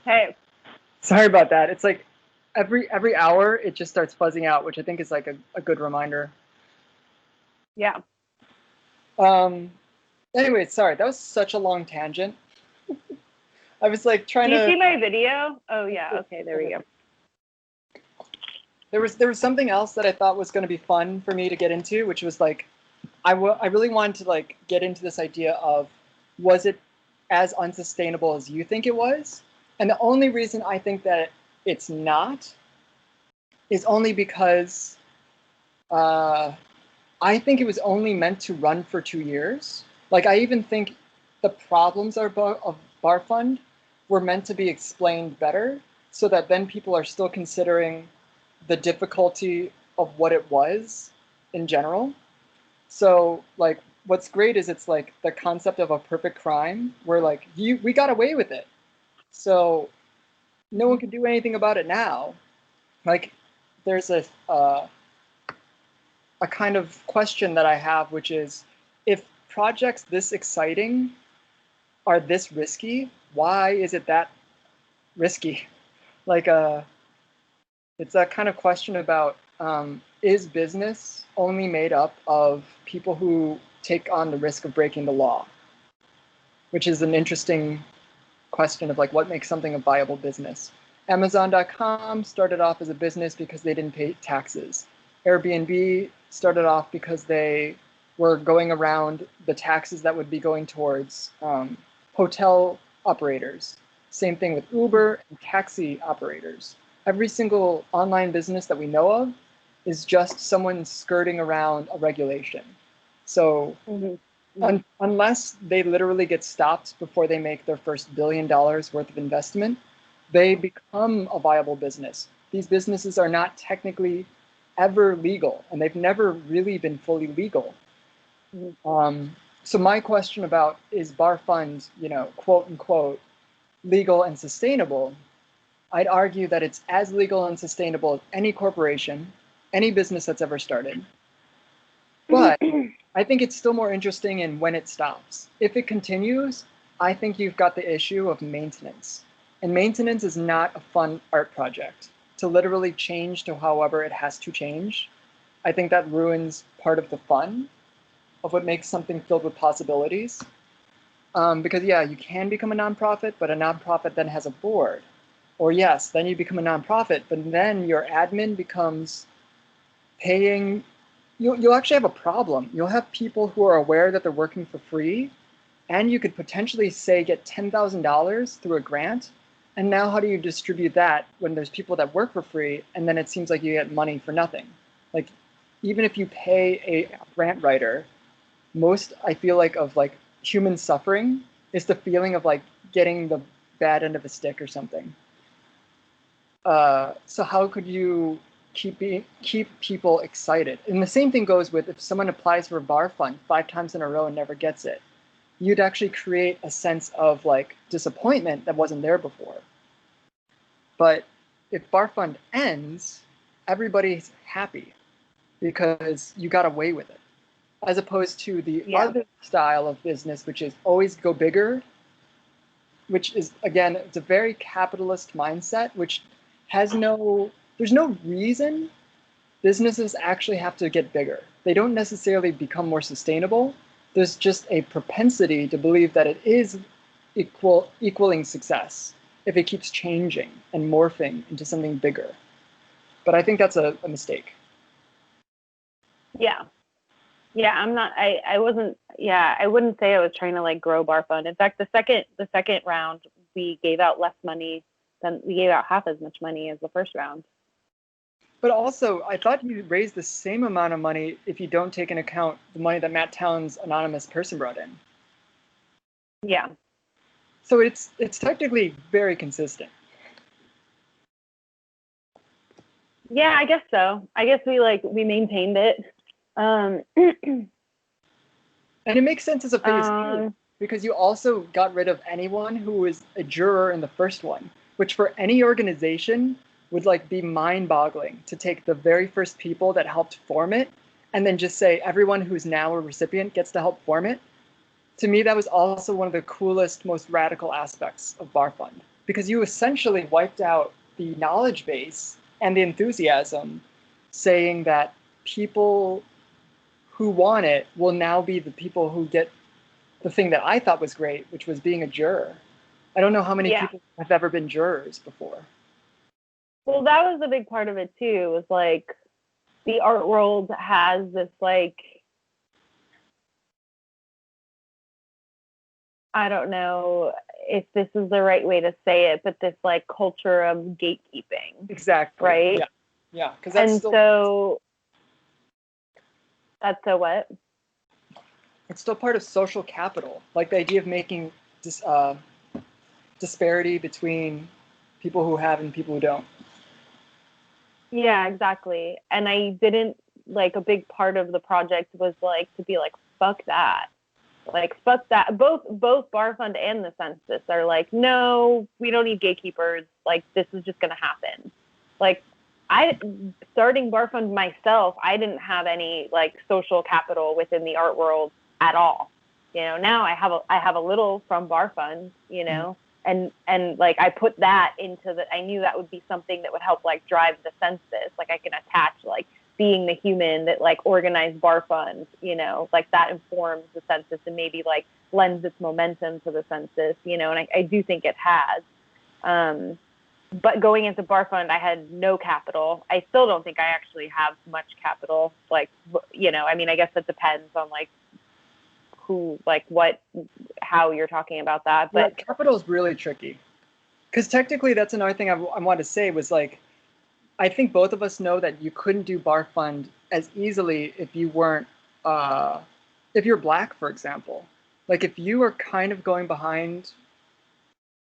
Hey, Sorry about that. It's like every hour it just starts fuzzing out, which I think is like a good reminder. yeah. Um, anyway, sorry, that was such a long tangent. I was like trying Do you to. see my video? Oh yeah. Okay, there we go. There was something else that I thought was going to be fun for me to get into, which was like I really wanted to like get into this idea of, was it as unsustainable as you think it was? And the only reason I think that it's not is only because uh, I think it was only meant to run for 2 years. Like I even think the problems of Bar Fund were meant to be explained better, so that then people are still considering the difficulty of what it was in general. So like what's great is it's like the concept of a perfect crime where like we got away with it. So no one Mhm. can do anything about it now. Like there's a kind of question that I have, which is, if projects this exciting are this risky, why is it that risky? Like it's that kind of question about, is business only made up of people who take on the risk of breaking the law, which is an interesting question of like what makes something a viable business. Amazon.com started off as a business because they didn't pay taxes. Airbnb started off because they were going around the taxes that would be going towards hotel operators. Same thing with Uber and taxi operators. Every single online business that we know of is just someone skirting around a regulation. So Mhm. Mhm. unless they literally get stopped before they make their first $1 billion worth of investment, they become a viable business. These businesses are not technically ever legal, and they've never really been fully legal. Mhm. So my question about, is Bar Fund, quote unquote, legal and sustainable? I'd argue that it's as legal and sustainable as any corporation, any business that's ever started. But I think it's still more interesting in when it stops. If it continues, I think you've got the issue of maintenance. And maintenance is not a fun art project. To literally change to however it has to change, I think that ruins part of the fun of what makes something filled with possibilities. Because, yeah, you can become a nonprofit, but a nonprofit then has a board. Or, yes, then you become a nonprofit, but then your admin becomes paying. You'll actually have a problem. You'll have people who are aware that they're working for free, and you could potentially say get $10,000 through a grant. And now, how do you distribute that when there's people that work for free, and then it seems like you get money for nothing? Like, even if you pay a grant writer, most I feel like of like human suffering is the feeling of like getting the bad end of a stick or something. So how could you keep people excited? And the same thing goes with if someone applies for a bar fund 5 times in a row and never gets it. You'd actually create a sense of like disappointment that wasn't there before. But if bar fund ends, everybody's happy because you got away with it, as opposed to the Yeah. other style of business, which is always go bigger, which is, again, it's a very capitalist mindset, which has there's no reason businesses actually have to get bigger. They don't necessarily become more sustainable. There's just a propensity to believe that it is equaling success if it keeps changing and morphing into something bigger. But I think that's a mistake. Yeah. Yeah. I'm not. I wasn't. Yeah. I wouldn't say I was trying to like grow Bar Fund. In fact, the second round we gave out less money than we gave out half as much money as the first round. But also, I thought you raised the same amount of money if you don't take into account the money that Matt Town's anonymous person brought in. Yeah. So it's technically very consistent. Yeah. I guess so. I guess we maintained it. Um. And it makes sense as a phase two, um. because you also got rid of anyone who was a juror in the first one, which for any organization would like be mind-boggling to take the very first people that helped form it and then just say everyone who's now a recipient gets to help form it. To me, that was also one of the coolest, most radical aspects of Bar Fund. because you essentially wiped out the knowledge base and the enthusiasm, saying that people who want it will now be the people who get the thing that I thought was great, which was being a juror. I don't know how many Yeah. people have ever been jurors before. Well, that was a big part of it too, was like the art world has this like, I don't know if this is the right way to say it, but this like culture of gatekeeping. Exactly. Right? Yeah. Yeah. Because that's And still, so that's so what? it's still part of social capital. Like the idea of making disparity between people who have and people who don't. Yeah, exactly. And I didn't like, a big part of the project was like to be like, fuck that. Like, fuck that. Both Bar Fund and the census are like, no, we don't need gatekeepers. Like, this is just gonna happen. Like, starting Bar Fund myself, I didn't have any like social capital within the art world at all. You know, now I have a little from Bar Fund, you know, and like I put that into the, I knew that would be something that would help like drive the census. Like I can attach like being the human that like organized Bar Fund, you know, like that informs the census and maybe like lends its momentum to the census, you know, and I do think it has. But going into Bar Fund, I had no capital. I still don't think I actually have much capital. Like, you know, I mean, I guess it depends on like who, like what, how you're talking about that. But yeah, capital is really tricky. Because technically, that's another thing I wanted to say was like, I think both of us know that you couldn't do Bar Fund as easily if you weren't, if you're Black, for example. Like if you were kind of going behind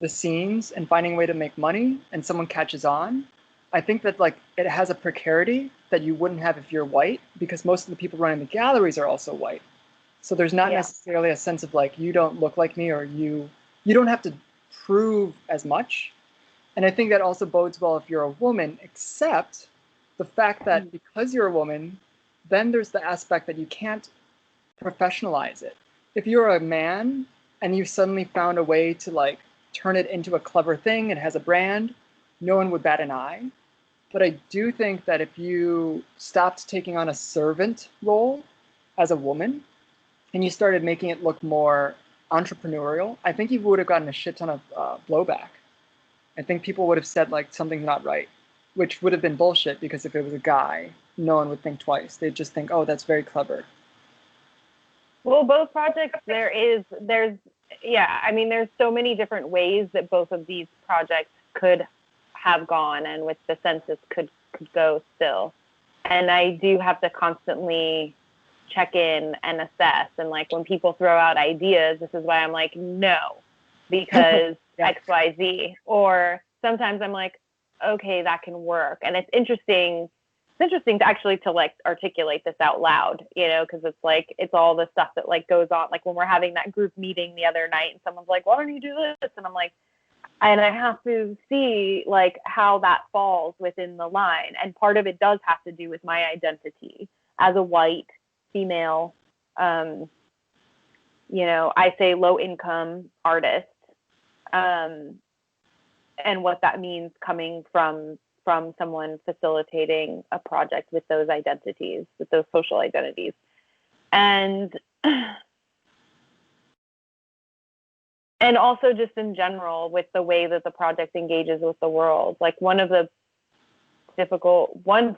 the scenes and finding a way to make money and someone catches on, I think that like it has a precarity that you wouldn't have if you're white, because most of the people running the galleries are also white. So there's not yeah, necessarily a sense of like, you don't look like me, or you don't have to prove as much. And I think that also bodes well if you're a woman, except the fact that because you're a woman, then there's the aspect that you can't professionalize it. If you're a man and you suddenly found a way to like turn it into a clever thing and has a brand, no one would bat an eye. But I do think that if you stopped taking on a servant role as a woman and you started making it look more entrepreneurial, I think you would have gotten a shit ton of blowback. I think people would have said like something's not right, which would have been bullshit, because if it was a guy, no one would think twice. They'd just think, oh, that's very clever. well, both projects, yeah, I mean, there's so many different ways that both of these projects could have gone, and with the census could go still. And I do have to constantly check in and assess. And like when people throw out ideas, this is why I'm like, no, because Yeah. XYZ. Or sometimes I'm like, okay, that can work. And it's interesting. It's interesting to actually to like articulate this out loud, you know, because it's like it's all the stuff that like goes on. Like when we're having that group meeting the other night, and someone's like, "Why don't you do this?" And I'm like, and I have to see like how that falls within the line. And part of it does have to do with my identity as a white female, you know, I say low income artist, and what that means coming from someone facilitating a project with those identities, with those social identities. And and also just in general with the way that the project engages with the world. Like one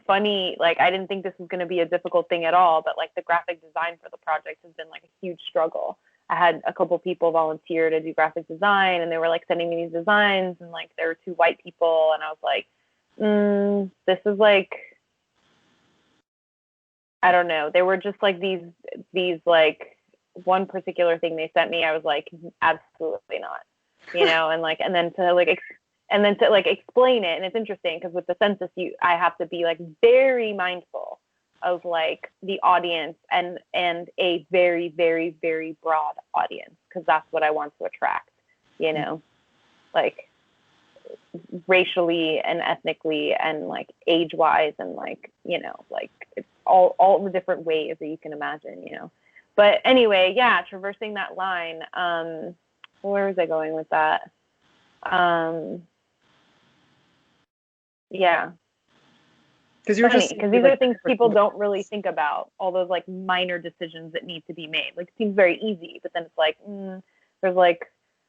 funny, like I didn't think this was going to be a difficult thing at all, but like the graphic design for the project has been like a huge struggle. I had a couple people volunteer to do graphic design, and they were like sending me these designs, and like there were two white people, and I was like, this is like, I don't know. They were just like these like one particular thing they sent me. I was like, absolutely not, you know, and then to like explain it. And it's interesting because with the census, I have to be like very mindful of like the audience and a very, very, very broad audience, because that's what I want to attract, you know, like racially and ethnically and like age wise and like, you know, like it's all the different ways that you can imagine, you know. But anyway, yeah, traversing that line. Where was I going with that? Yeah. Because you're Funny, just because these are things people don't really think about, all those like minor decisions that need to be made. Like, it seems very easy, but then it's like,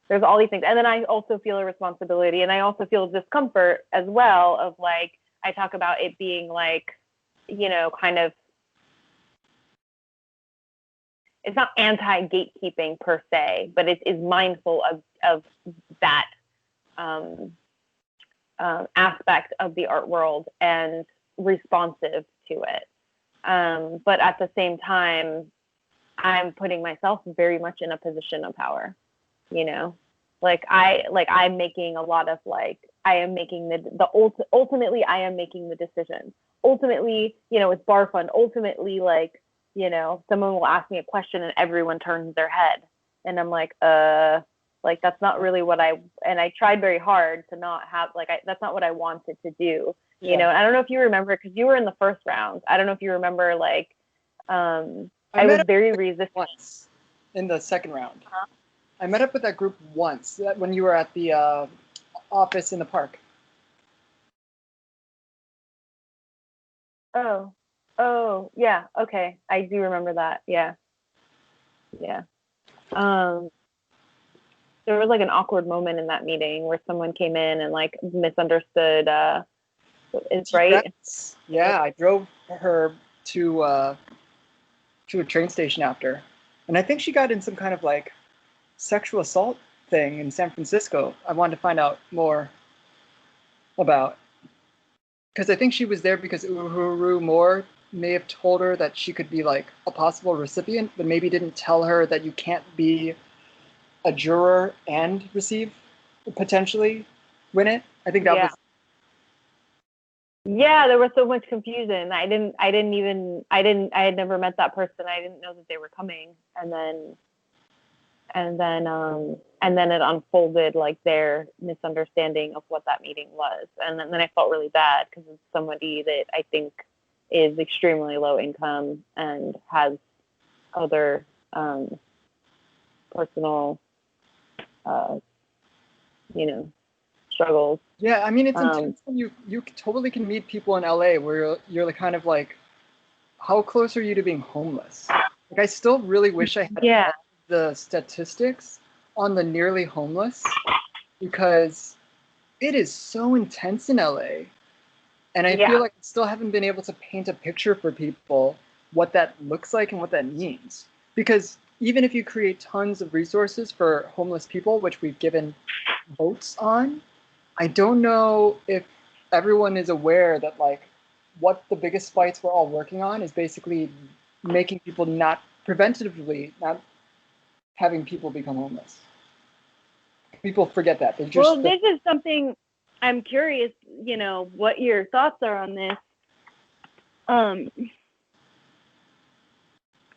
there's all these things. And then I also feel a responsibility, and I also feel discomfort as well of like, I talk about it being like, kind of, it's not anti-gatekeeping per se, but it is mindful of that aspect of the art world and responsive to it. But at the same time, I'm putting myself very much in a position of power, I'm making a lot of I am making ultimately I am making the decision. Ultimately, it's Bar Fund. Ultimately, someone will ask me a question and everyone turns their head. And I'm like, that's not really what and I tried very hard to not have, that's not what I wanted to do, and I don't know if you remember, because you were in the first round. I don't know if you remember, I was very resistant. Once in the second round. Uh-huh. I met up with that group once when you were at the office in the park. Oh, yeah. Okay. I do remember that. Yeah. There was an awkward moment in that meeting where someone came in and misunderstood is right. Yeah, I drove her to a train station after, and I think she got in some kind of sexual assault thing in San Francisco. I wanted to find out more about, because I think she was there because Uhuru Moore may have told her that she could be a possible recipient, but maybe didn't tell her that you can't be a juror and potentially win it. I think that was. Yeah, there was so much confusion. I had never met that person. I didn't know that they were coming. And then it unfolded their misunderstanding of what that meeting was. And then I felt really bad because it's somebody that I think is extremely low income and has other personal, struggles. Yeah, I mean, it's intense when you totally can meet people in LA where you're kind of how close are you to being homeless? I still really wish I had all the statistics on the nearly homeless, because it is so intense in LA. And I feel like I still haven't been able to paint a picture for people what that looks like and what that means. Because even if you create tons of resources for homeless people, which we've given votes on, I don't know if everyone is aware that what the biggest fights we're all working on is basically making people not having people become homeless. People forget that. This is something I'm curious, what your thoughts are on this.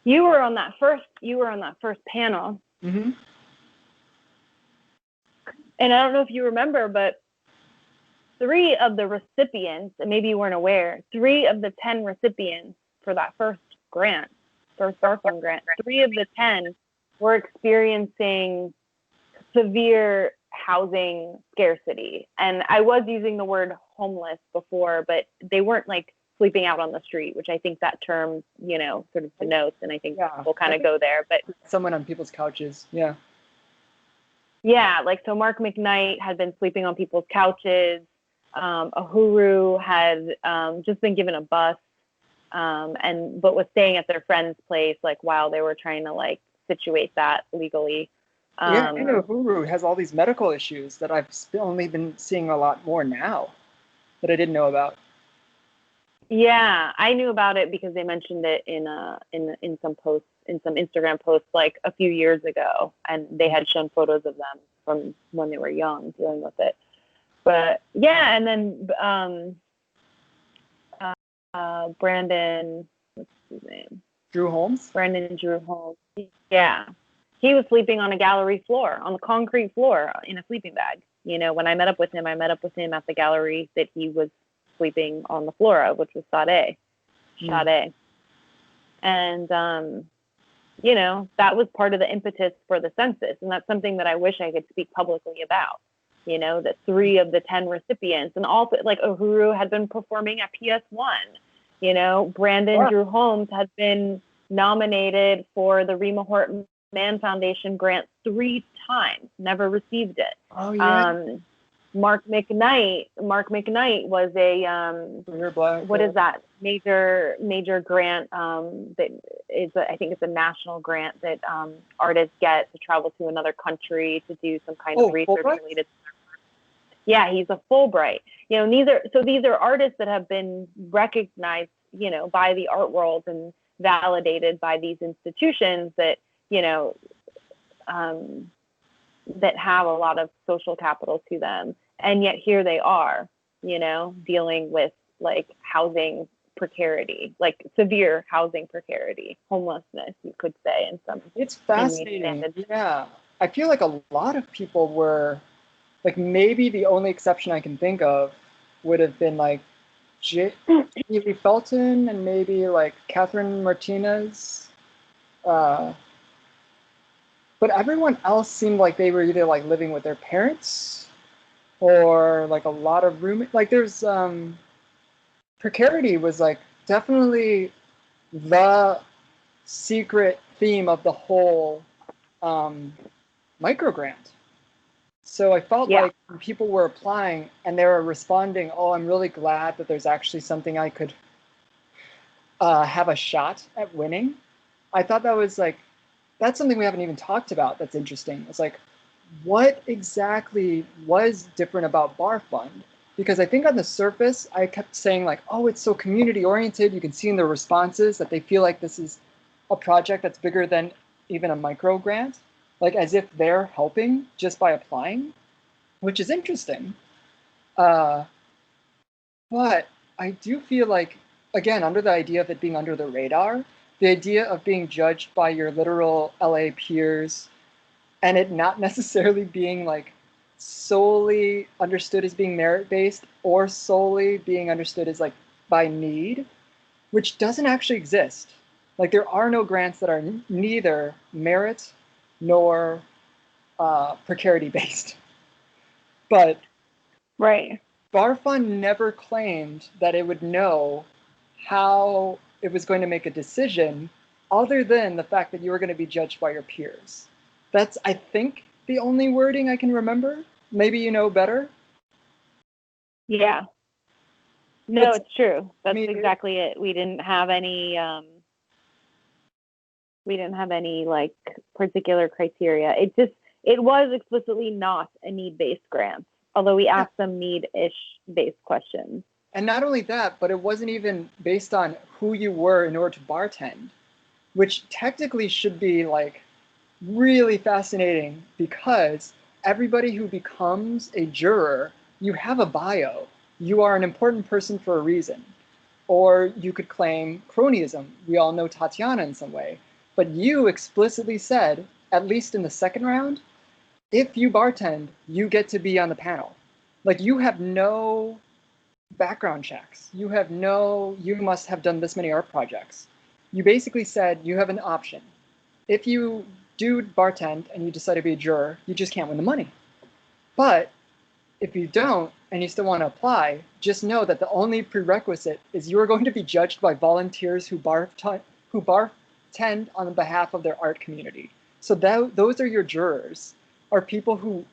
You were on that first panel. Mm-hmm. And I don't know if you remember, but 3 of the recipients, and maybe you weren't aware, 3 of the 10 recipients for that first Bar Fund grant, 3 of the 10 were experiencing severe housing scarcity. And I was using the word homeless before, but they weren't sleeping out on the street, which I think that term, sort of denotes, and I think we'll kind of go there. But someone on people's couches, yeah. Yeah, so Mark McKnight had been sleeping on people's couches. Uhuru had just been given a bus, but was staying at their friend's place while they were trying to situate that legally. Yeah, I know Uhuru has all these medical issues that I've only been seeing a lot more now that I didn't know about. Yeah, I knew about it because they mentioned it in some posts, in some Instagram posts a few years ago, and they had shown photos of them from when they were young dealing with it. But yeah, and then Brandon, what's his name? Brandon Drew Holmes. Yeah, he was sleeping on a gallery floor, on the concrete floor, in a sleeping bag. When I met up with him at the gallery that he was sleeping on the floor of, which was Sade. And that was part of the impetus for the census, and that's something that I wish I could speak publicly about. that 3 of the 10 recipients, and all like Uhuru had been performing at PS1. Brandon Drew Holmes had been nominated for the Rima Horton Mann Foundation grant 3 times, never received it. Oh yeah. Mark McKnight was what is that major grant that is I think it's a national grant that artists get to travel to another country to do some kind of research related to their work. Yeah, he's a Fulbright. These are artists that have been recognized, by the art world and validated by these institutions that, that have a lot of social capital to them. And yet here they are, dealing with like housing precarity, like severe housing precarity, homelessness, you could say, in some. It's fascinating. Yeah. I feel like a lot of people were, like, maybe the only exception I can think of would have been like Jamie Felton and maybe like Catherine Martinez. But everyone else seemed like they were either like living with their parents or like a lot of roommates. Like there's precarity was like definitely the secret theme of the whole micro grant. So I felt like when people were applying and they were responding, oh, I'm really glad that there's actually something I could have a shot at winning. I thought that was like, that's something we haven't even talked about that's interesting. It's like, what exactly was different about Bar Fund? Because I think on the surface, I kept saying like, oh, it's so community oriented. You can see in their responses that they feel like this is a project that's bigger than even a micro grant, like as if they're helping just by applying, which is interesting. But I do feel like, again, under the idea of it being under the radar, the idea of being judged by your literal LA peers and it not necessarily being like solely understood as being merit-based or solely being understood as like by need, which doesn't actually exist. Like there are no grants that are neither merit nor precarity-based. But Bar Fund never claimed that it would know how it was going to make a decision other than the fact that you were going to be judged by your peers. That's, I think, the only wording I can remember. Maybe you know better. Yeah. No, it's true. That's exactly it. We didn't have any like particular criteria. It was explicitly not a need-based grant, although we asked them need-ish based questions. And not only that, but it wasn't even based on who you were in order to bartend, which technically should be like really fascinating because everybody who becomes a juror, you have a bio. You are an important person for a reason. Or you could claim cronyism. We all know Tatiana in some way. But you explicitly said, at least in the second round, if you bartend, you get to be on the panel. Like you have no background checks. You must have done this many art projects. You basically said you have an option. If you do bartend and you decide to be a juror, you just can't win the money. But if you don't and you still want to apply, just know that the only prerequisite is you are going to be judged by volunteers who bartend on behalf of their art community. So those are your jurors, are people who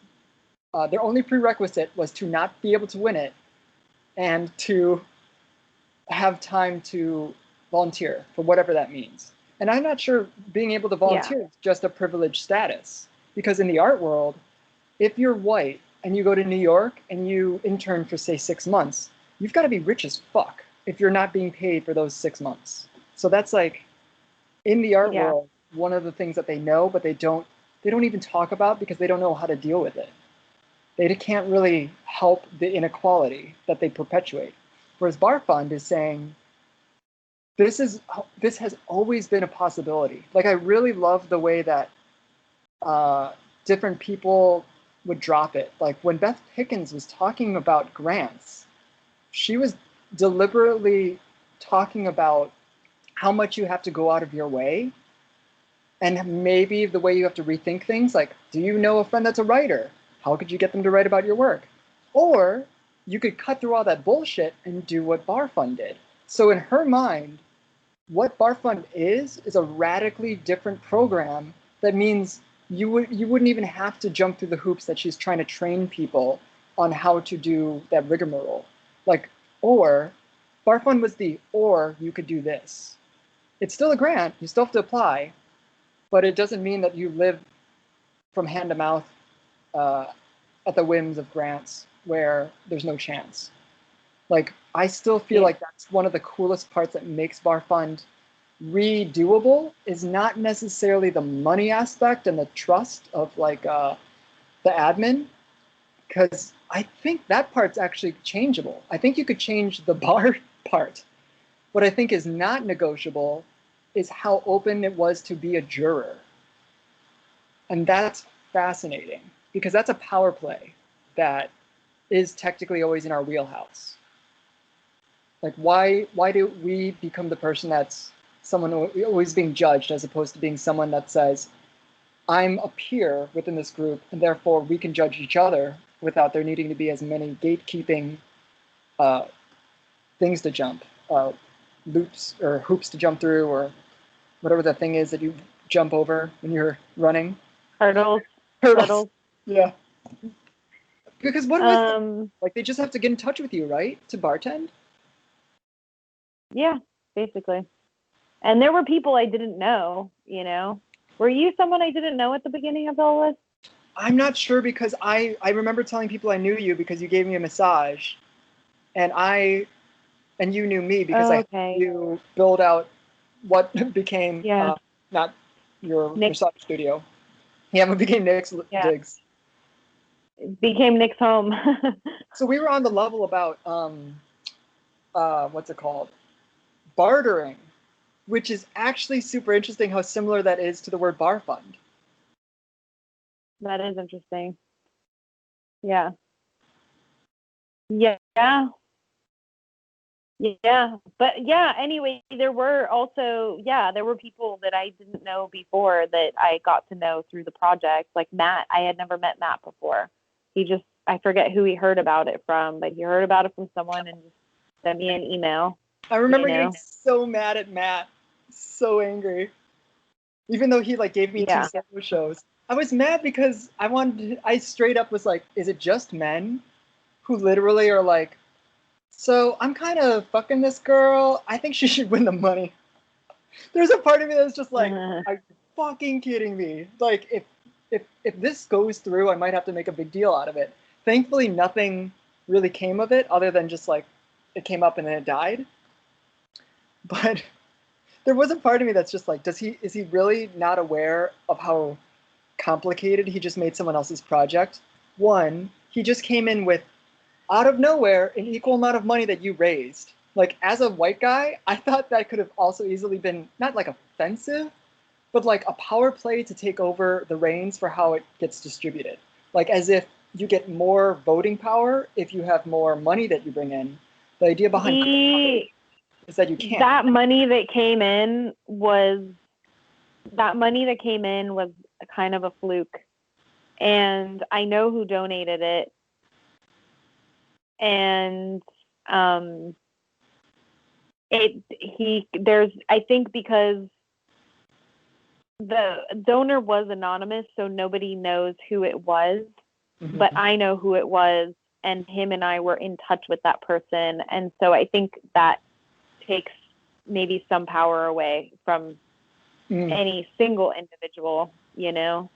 their only prerequisite was to not be able to win it and to have time to volunteer for whatever that means. And I'm not sure being able to volunteer is just a privileged status, because in the art world, if you're white and you go to New York and you intern for say 6 months, you've got to be rich as fuck if you're not being paid for those 6 months. So that's like in the art world, one of the things that they know, but they don't even talk about because they don't know how to deal with it. They can't really help the inequality that they perpetuate. Whereas Bar Fund is saying, this has always been a possibility. Like I really love the way that different people would drop it. Like when Beth Pickens was talking about grants, she was deliberately talking about how much you have to go out of your way and maybe the way you have to rethink things. Like, do you know a friend that's a writer? How could you get them to write about your work? Or you could cut through all that bullshit and do what Bar Fund did. So in her mind, what Bar Fund is a radically different program that means you wouldn't even have to jump through the hoops that she's trying to train people on how to do that rigmarole. Like, or Bar Fund was or you could do this. It's still a grant, you still have to apply, but it doesn't mean that you live from hand to mouth at the whims of grants where there's no chance. Like, I still feel like that's one of the coolest parts that makes Bar Fund redoable, is not necessarily the money aspect and the trust of like the admin, because I think that part's actually changeable. I think you could change the bar part. What I think is not negotiable is how open it was to be a juror. And that's fascinating, because that's a power play that is technically always in our wheelhouse. Like, why do we become the person that's someone always being judged, as opposed to being someone that says, I'm a peer within this group, and therefore we can judge each other without there needing to be as many gatekeeping things to jump, loops or hoops to jump through, or whatever the thing is that you jump over when you're running. Hurdles. Yeah. Because what was it? Like, they just have to get in touch with you, right, to bartend? Yeah, basically. And there were people I didn't know, you know. Were you someone I didn't know at the beginning of all this? I'm not sure, because I remember telling people I knew you because you gave me a massage, and you knew me because I helped you build out what became not your massage studio. Yeah, what became Nick's Digs. It became Nick's home. So we were on the level about what's it called? Bartering, which is actually super interesting how similar that is to the word bar fund. That is interesting. Yeah. Yeah. Yeah. But yeah, anyway, there were people that I didn't know before that I got to know through the project. Like Matt, I had never met Matt before. I forget who he heard about it from, but he heard about it from someone and just sent me an email. I remember getting so mad at Matt, so angry. Even though he like gave me 2 solo shows, I was mad because I straight up was like, is it just men who literally are like, so I'm kind of fucking this girl, I think she should win the money. There's a part of me that's just like, are you fucking kidding me? Like, if this goes through, I might have to make a big deal out of it. Thankfully, nothing really came of it, other than just like, it came up and then it died. But there was a part of me that's just like, is he really not aware of how complicated he just made someone else's project? One, he just came in with, out of nowhere, an equal amount of money that you raised. Like, as a white guy, I thought that could have also easily been, not like offensive, but like a power play to take over the reins for how it gets distributed. Like, as if you get more voting power if you have more money that you bring in. The idea behind is that you can't. That money that came in was kind of a fluke. And I know who donated it. And I think because the donor was anonymous, so nobody knows who it was, but I know who it was, and him and I were in touch with that person. And so I think that takes maybe some power away from any single individual, you know?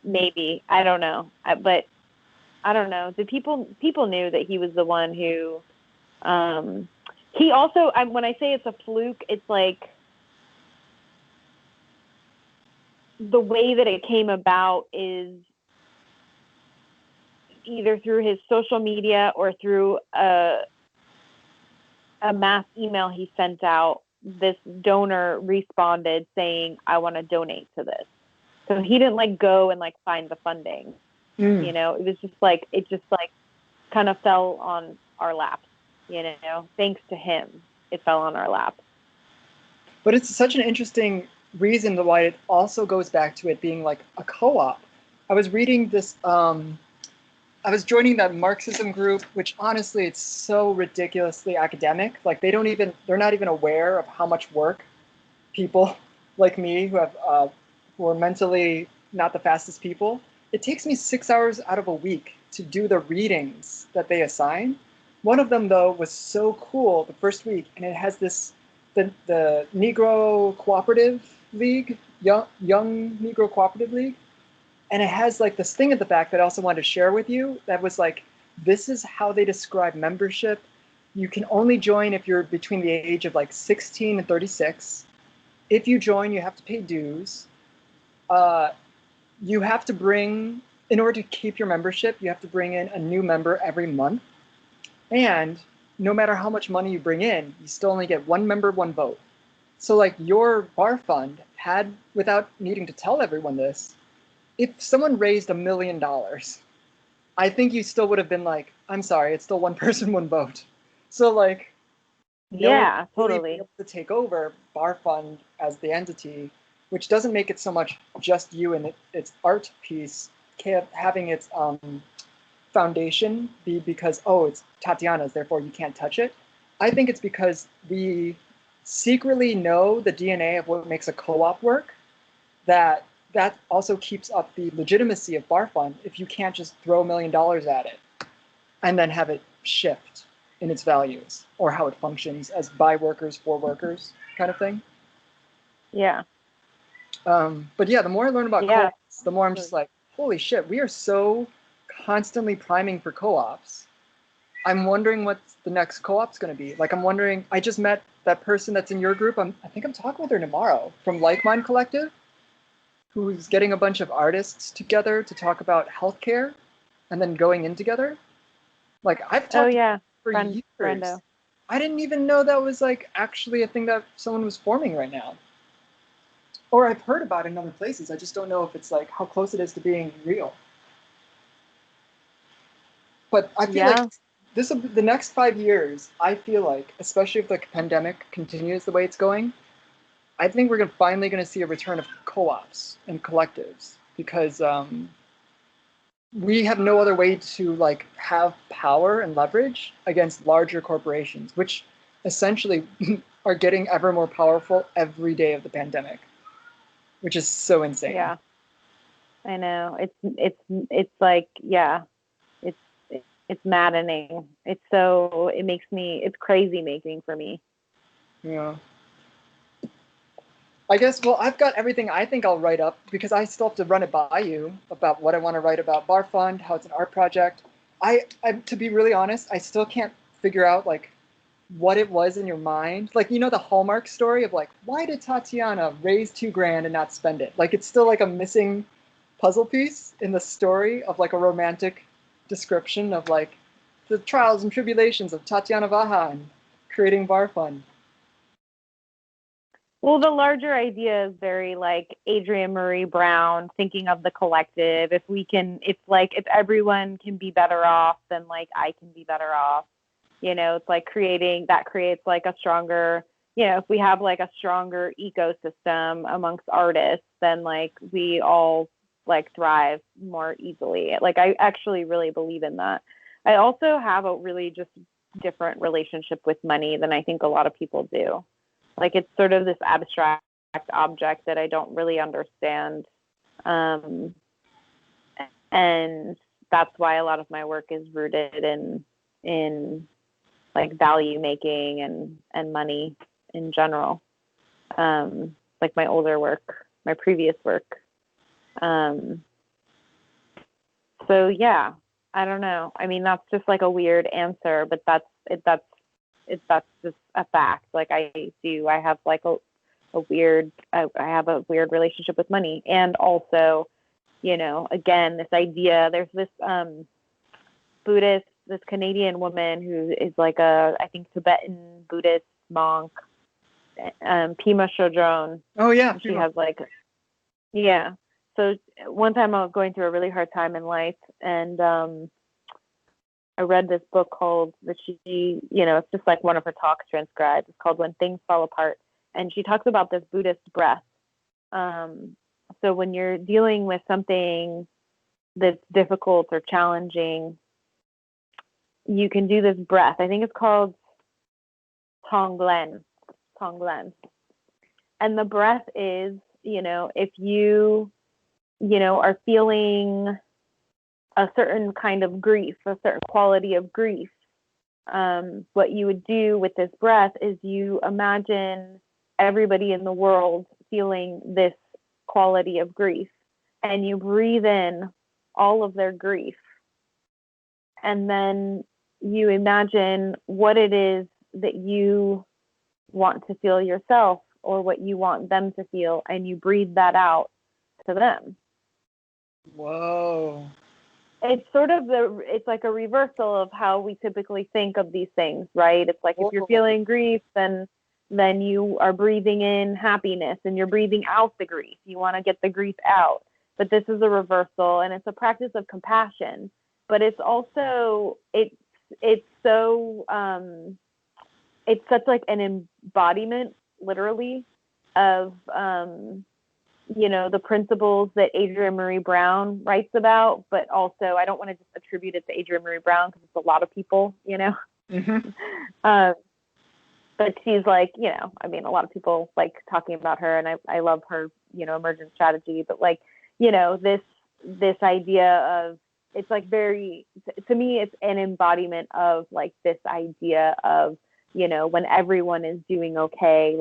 Maybe, I don't know, but I don't know. The people knew that he was the one who, he also, when I say it's a fluke, it's like the way that it came about is either through his social media or through a mass email he sent out. This donor responded saying, I want to donate to this. So he didn't like go and like find the funding. You know, it just kind of fell on our laps, you know, thanks to him, it fell on our lap. But it's such an interesting reason why it also goes back to it being like a co-op. I was reading this. I was joining that Marxism group, which honestly, it's so ridiculously academic. Like they're not even aware of how much work people like me who are mentally not the fastest people. It takes me 6 hours out of a week to do the readings that they assign. One of them though was so cool the first week, and it has the Negro Cooperative League, young Negro Cooperative League, and it has like this thing at the back that I also wanted to share with you that was like, this is how they describe membership. You can only join if you're between the age of like 16 and 36. If you join, you have to pay dues. You have to bring, in order to keep your membership, you have to bring in a new member every month. And no matter how much money you bring in, you still only get one member, one vote. So like your bar fund had, without needing to tell everyone this, if someone raised $1 million, I think you still would have been like, I'm sorry, it's still one person, one vote. So like, no one Yeah, would really be totally. able to take over Bar Fund as the entity, which doesn't make it so much just you and its art piece having its foundation be because, oh, it's Tatiana's, therefore you can't touch it. I think it's because we secretly know the DNA of what makes a co-op work, that also keeps up the legitimacy of Bar Fund if you can't just throw $1 million at it and then have it shift in its values or how it functions as by workers for workers kind of thing. Yeah. But yeah, the more I learn about Yeah. co-ops, the more I'm just like, holy shit, we are so constantly priming for co-ops. I'm wondering what the next co-op's going to be. Like, I'm wondering, I just met that person that's in your group. I think I'm talking with her tomorrow from Like Mind Collective, who's getting a bunch of artists together to talk about healthcare and then going in together. Like, I've Oh talked yeah. for years. Brendo. I didn't even know that was like actually a thing that someone was forming right now. Or I've heard about it in other places. I just don't know if it's like how close it is to being real. But I feel like Yeah. the next 5 years, I feel like, especially if the pandemic continues the way it's going, I think we're finally going to see a return of co-ops and collectives because we have no other way to like have power and leverage against larger corporations, which essentially are getting ever more powerful every day of the pandemic, which is so insane. Yeah. I know. It's like, yeah. It's it's maddening. It's crazy making for me. Yeah. I guess, well, I've got everything I think I'll write up because I still have to run it by you about what I want to write about Bar Fund, how it's an art project. To be really honest, I still can't figure out like what it was in your mind. Like, you know, the Hallmark story of like, why did Tatiana raise $2,000 and not spend it? Like, it's still like a missing puzzle piece in the story of like a romantic description of like the trials and tribulations of Tatiana Vaha and creating Bar Fund. Well, the larger idea is very like Adrienne Marie Brown, thinking of the collective. If everyone can be better off, then like I can be better off. It's like creates like a stronger, if we have like a stronger ecosystem amongst artists, then like we all like thrive more easily. Like I actually really believe in that. I also have a really just different relationship with money than I think a lot of people do. Like it's sort of this abstract object that I don't really understand. Um, and that's why a lot of my work is rooted in like value making and money in general. Like my older work, my previous work. Um, so yeah, I don't know. I mean, that's just like a weird answer, but that's just a fact. Like I have like I have a weird relationship with money. And also, again, this idea, there's this this Canadian woman who is like I think Tibetan Buddhist monk, Pema Chodron. Oh yeah, She has like, yeah. So one time I was going through a really hard time in life, and I read this book called it's just like one of her talks transcribed. It's called When Things Fall Apart. And she talks about this Buddhist breath. So when you're dealing with something that's difficult or challenging, you can do this breath. I think it's called Tonglen. Tonglen. And the breath is, if you are feeling a certain kind of grief, a certain quality of grief, what you would do with this breath is you imagine everybody in the world feeling this quality of grief, and you breathe in all of their grief, and then you imagine what it is that you want to feel yourself or what you want them to feel, and you breathe that out to them. Whoa. It's sort of it's like a reversal of how we typically think of these things, right? It's like, if you're feeling grief, then you are breathing in happiness and you're breathing out the grief. You want to get the grief out. But this is a reversal, and it's a practice of compassion. But it's also, it's so, it's such like an embodiment, literally, of, the principles that Adrienne Maree Brown writes about. But also, I don't want to just attribute it to Adrienne Maree Brown, because it's a lot of people, Mm-hmm. But she's like, a lot of people like talking about her, and I love her, emergent strategy. But like, this idea of, it's like very, to me, it's an embodiment of like this idea of, when everyone is doing okay,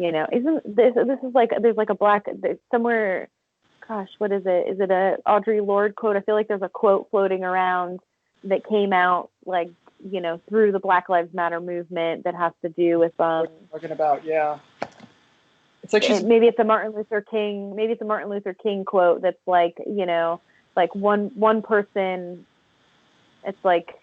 isn't this is like, there's like there's somewhere, gosh, what is it? Is it a Audre Lorde quote? I feel like there's a quote floating around that came out like, through the Black Lives Matter movement, that has to do with talking about, yeah. It's like maybe it's a Martin Luther King quote that's like, like one person, it's like,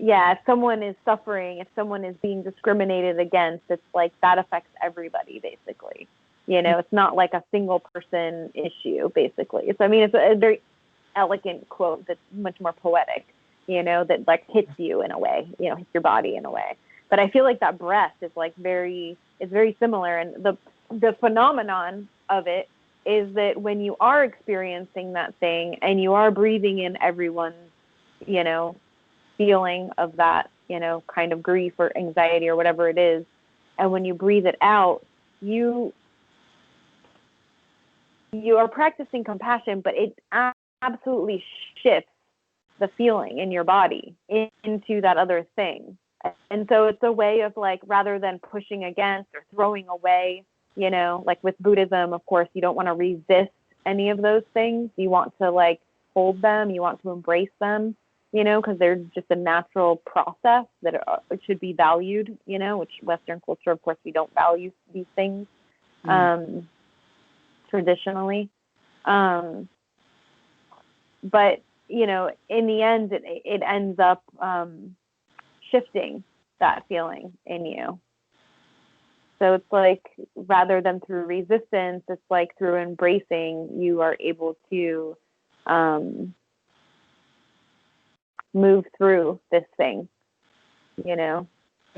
yeah, if someone is suffering, if someone is being discriminated against, it's like that affects everybody, basically. It's not like a single person issue, basically. So, it's a very elegant quote that's much more poetic, that like hits you in a way, hits your body in a way. But I feel like that breath is like very similar. And the phenomenon of it is that when you are experiencing that thing and you are breathing in everyone's, feeling of that, kind of grief or anxiety or whatever it is, and when you breathe it out, you are practicing compassion, but it absolutely shifts the feeling in your body into that other thing. And so it's a way of like, rather than pushing against or throwing away, like with Buddhism, of course, you don't want to resist any of those things. You want to like hold them, you want to embrace them, because they're just a natural process that it should be valued, which Western culture, of course, we don't value these things traditionally. But, in the end, it ends up shifting that feeling in you. So it's like, rather than through resistance, it's like through embracing, you are able to move through this thing, I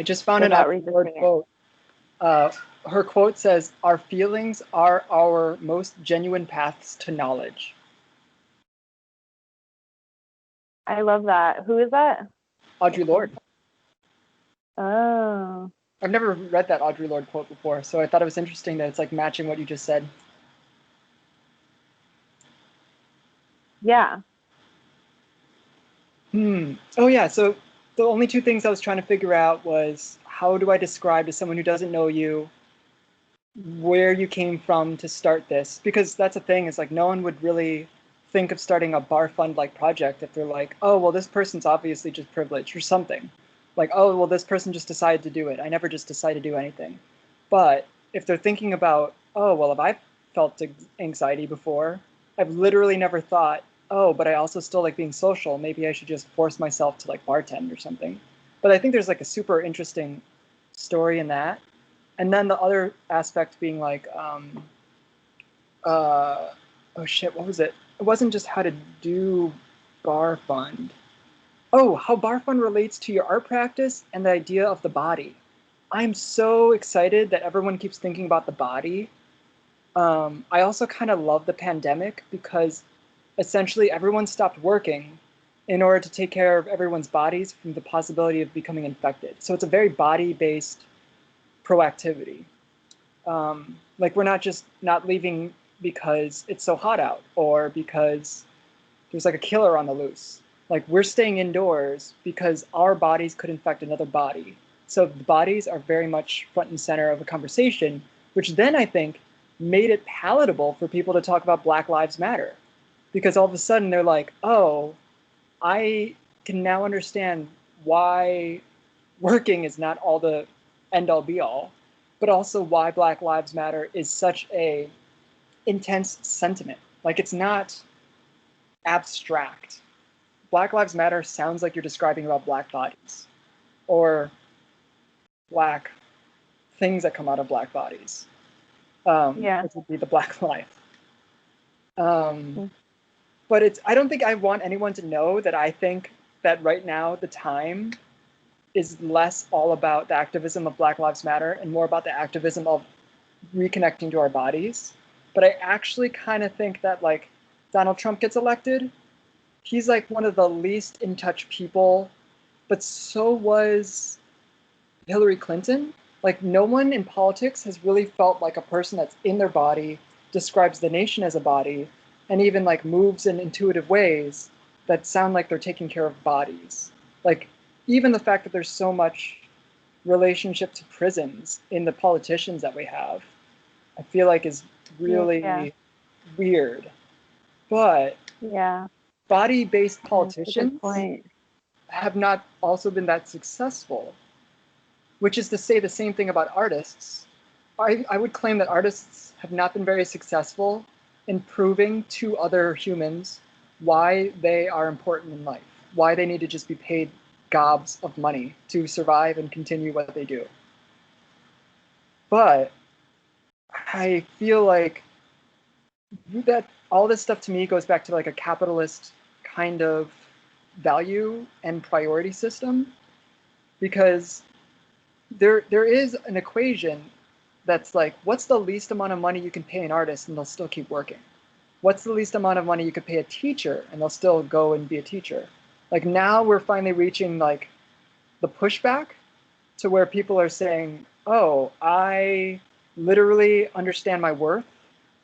just found an Audre Lorde quote. Her quote says, "Our feelings are our most genuine paths to knowledge." I love that. Who is that? Audre Lorde. Oh. I've never read that Audre Lorde quote before, so I thought it was interesting that it's like matching what you just said. Yeah. Oh yeah, so the only two things I was trying to figure out was, how do I describe to someone who doesn't know you where you came from to start this? Because that's the thing, is like, no one would really think of starting a bar fund like project if they're like, oh, well, this person's obviously just privileged or something. Like, oh, well, this person just decided to do it. I never just decided to do anything. But if they're thinking about, oh, well, if I've felt anxiety before, I've literally never thought, oh, but I also still like being social. Maybe I should just force myself to like bartend or something. But I think there's like a super interesting story in that. And then the other aspect being like, oh shit, what was it? It wasn't just how to do bar fund. Oh, how bar fund relates to your art practice and the idea of the body. I'm so excited that everyone keeps thinking about the body. I also kind of love the pandemic because essentially everyone stopped working in order to take care of everyone's bodies from the possibility of becoming infected. So it's a very body-based proactivity. Like we're not just not leaving because it's so hot out or because there's like a killer on the loose. Like we're staying indoors because our bodies could infect another body. So the bodies are very much front and center of a conversation, which then I think made it palatable for people to talk about Black Lives Matter. Because all of a sudden they're like, oh, I can now understand why working is not all the end all be all, but also why Black Lives Matter is such a intense sentiment. Like it's not abstract. Black Lives Matter sounds like you're describing about black bodies or black things that come out of black bodies, which would be the black life. But it's, I don't think I want anyone to know that I think that right now the time is less all about the activism of Black Lives Matter and more about the activism of reconnecting to our bodies. But I actually kind of think that like Donald Trump gets elected, he's like one of the least in touch people, but so was Hillary Clinton. Like no one in politics has really felt like a person that's in their body, describes the nation as a body, and even like moves in intuitive ways that sound like they're taking care of bodies. Like even the fact that there's so much relationship to prisons in the politicians that we have, I feel like is really weird. But body-based politicians have not also been that successful, which is to say the same thing about artists. I would claim that artists have not been very successful in proving to other humans why they are important in life, why they need to just be paid gobs of money to survive and continue what they do. But I feel like that all this stuff to me goes back to like a capitalist kind of value and priority system, because there is an equation that's like, what's the least amount of money you can pay an artist and they'll still keep working? What's the least amount of money you could pay a teacher and they'll still go and be a teacher? Like now we're finally reaching like the pushback to where people are saying, oh, I literally understand my worth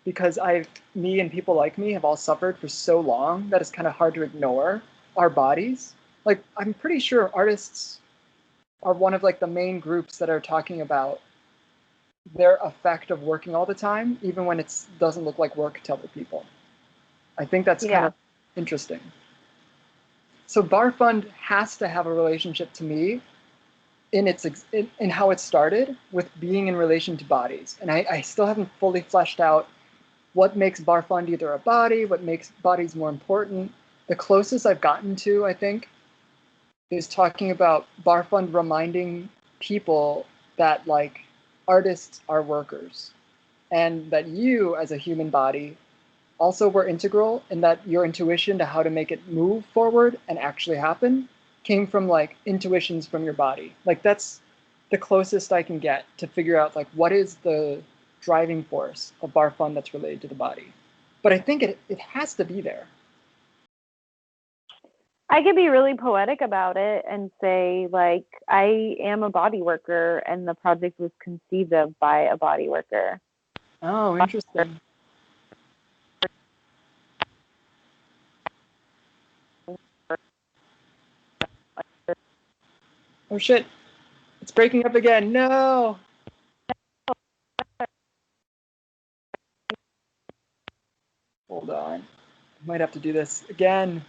because me and people like me have all suffered for so long that it's kind of hard to ignore our bodies. Like I'm pretty sure artists are one of like the main groups that are talking about their effect of working all the time, even when it doesn't look like work to other people. I think that's kind of interesting. So Bar Fund has to have a relationship to me in how it started with being in relation to bodies. And I still haven't fully fleshed out what makes Bar Fund either a body, what makes bodies more important. The closest I've gotten to, I think, is talking about Bar Fund reminding people that like artists are workers and that you as a human body also were integral, and that your intuition to how to make it move forward and actually happen came from like intuitions from your body. Like that's the closest I can get to figure out like what is the driving force of Bar Fund that's related to the body. But I think it has to be there. I could be really poetic about it and say, like, I am a body worker and the project was conceived of by a body worker. Oh, interesting. Oh shit, it's breaking up again. No. Hold on. I might have to do this again.